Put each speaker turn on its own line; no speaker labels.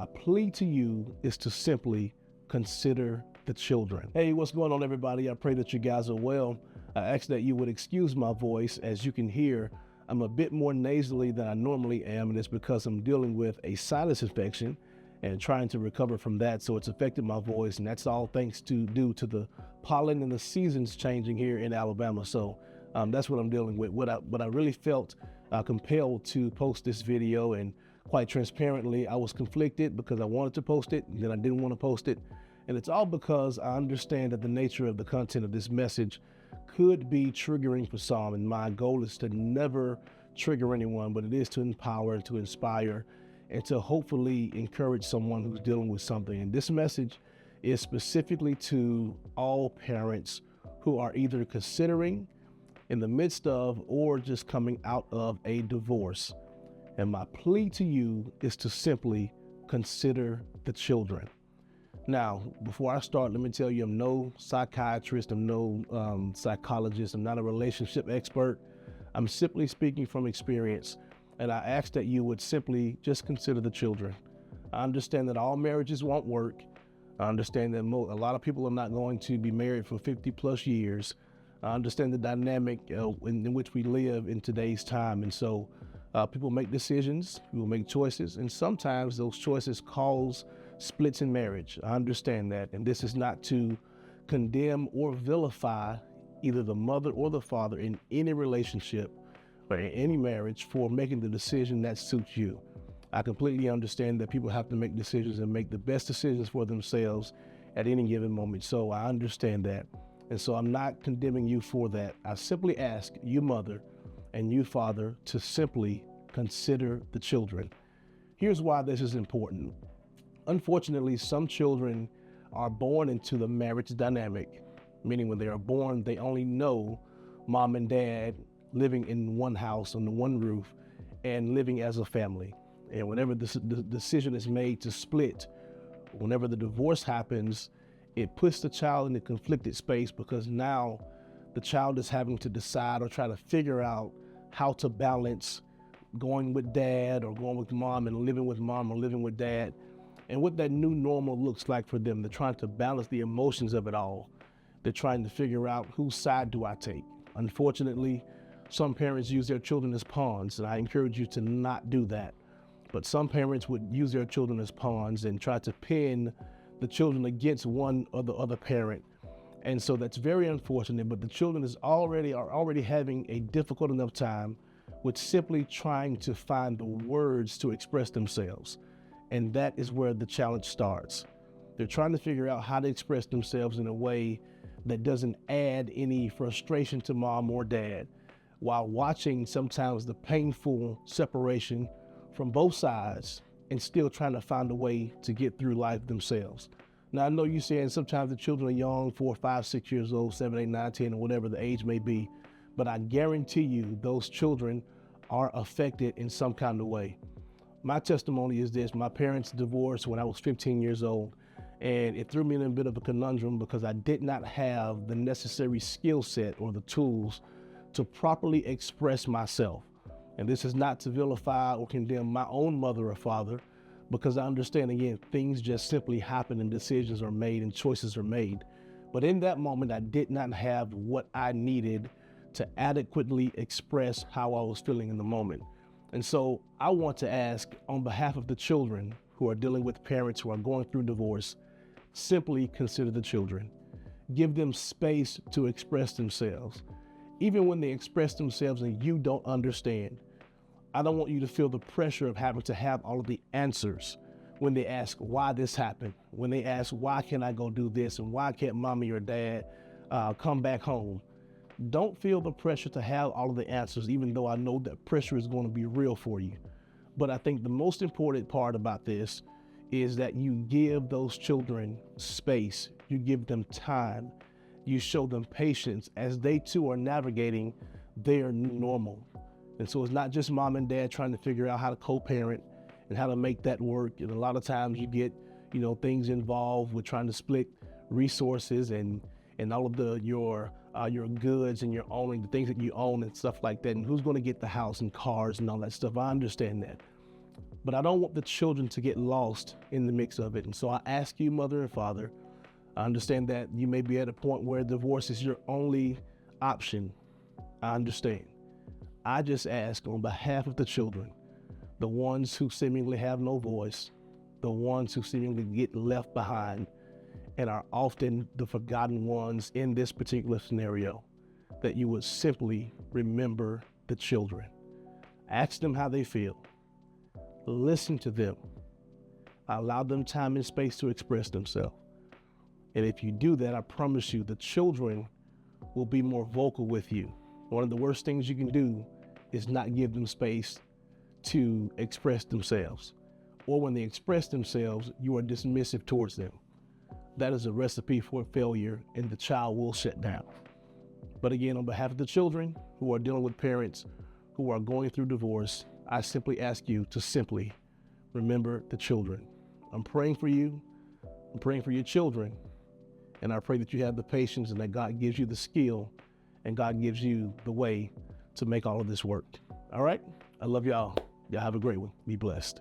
my plea to you is to simply consider the children. Hey, what's going on, everybody? I pray that you guys are well. I ask that you would excuse my voice. As you can hear, I'm a bit more nasally than I normally am, and it's because I'm dealing with a sinus infection and trying to recover from that. So it's affected my voice, and that's all thanks to due to the pollen and the seasons changing here in Alabama. So that's what I'm dealing with. What I really felt compelled to post this video, and quite transparently, I was conflicted because I wanted to post it, and then I didn't want to post it. And it's all because I understand that the nature of the content of this message could be triggering for some, and my goal is to never trigger anyone, but it is to empower and to inspire and to hopefully encourage someone who's dealing with something. And this message is specifically to all parents who are either considering, in the midst of, or just coming out of a divorce. And my plea to you is to simply consider the children. Now, before I start, let me tell you, I'm no psychiatrist, I'm no psychologist, I'm not a relationship expert. I'm simply speaking from experience. And I ask that you would simply just consider the children. I understand that all marriages won't work. I understand that a lot of people are not going to be married for 50 plus years. I understand the dynamic in which we live in today's time. And so people make decisions, people make choices, and sometimes those choices cause splits in marriage. I understand that. And this is not to condemn or vilify either the mother or the father in any relationship or in any marriage for making the decision that suits you. I completely understand that people have to make decisions and make the best decisions for themselves at any given moment. So I understand that. And so I'm not condemning you for that. I simply ask you, mother, and you, father, to simply consider the children. Here's why this is important. Unfortunately, some children are born into the marriage dynamic, meaning when they are born, they only know mom and dad living in one house under one roof and living as a family. And whenever the decision is made to split, whenever the divorce happens, it puts the child in a conflicted space because now the child is having to decide or try to figure out how to balance going with dad or going with mom and living with mom or living with dad, and what that new normal looks like for them. They're trying to balance the emotions of it all. They're trying to figure out whose side do I take. Unfortunately, some parents use their children as pawns, and I encourage you to not do that. But some parents would use their children as pawns and try to pin the children against one or the other parent. And so that's very unfortunate, but the children are already having a difficult enough time with simply trying to find the words to express themselves. And that is where the challenge starts. They're trying to figure out how to express themselves in a way that doesn't add any frustration to mom or dad, while watching sometimes the painful separation from both sides and still trying to find a way to get through life themselves. Now, I know you're saying sometimes the children are young, 4, 5, 6 years old, 7, 8, 9, 10, or whatever the age may be, but I guarantee you those children are affected in some kind of way. My testimony is this: my parents divorced when I was 15 years old, and it threw me in a bit of a conundrum because I did not have the necessary skill set or the tools to properly express myself. And this is not to vilify or condemn my own mother or father, because I understand, again, things just simply happen and decisions are made and choices are made. But in that moment, I did not have what I needed to adequately express how I was feeling in the moment. And so I want to ask, on behalf of the children who are dealing with parents who are going through divorce, simply consider the children. Give them space to express themselves. Even when they express themselves and you don't understand, I don't want you to feel the pressure of having to have all of the answers when they ask why this happened, when they ask why can't I go do this, and why can't mommy or dad come back home. Don't feel the pressure to have all of the answers, even though I know that pressure is going to be real for you. But I think the most important part about this is that you give those children space, you give them time, you show them patience as they too are navigating their new normal. And so it's not just mom and dad trying to figure out how to co-parent and how to make that work. And a lot of times you get, things involved with trying to split resources and all of your goods and your owning, the things that you own and stuff like that. And who's going to get the house and cars and all that stuff. I understand that. but I don't want the children to get lost in the mix of it. And so I ask you, mother and father, I understand that you may be at a point where divorce is your only option. I understand. I just ask on behalf of the children, the ones who seemingly have no voice, the ones who seemingly get left behind and are often the forgotten ones in this particular scenario, that you would simply remember the children. Ask them how they feel. Listen to them. Allow them time and space to express themselves. And if you do that, I promise you, the children will be more vocal with you. One of the worst things you can do is not give them space to express themselves. Or when they express themselves, you are dismissive towards them. That is a recipe for failure, and the child will shut down. But again, on behalf of the children who are dealing with parents who are going through divorce, I simply ask you to simply remember the children. I'm praying for you. I'm praying for your children. And I pray that you have the patience and that God gives you the skill and God gives you the way to make all of this work. All right? I love y'all. Y'all have a great one. Be blessed.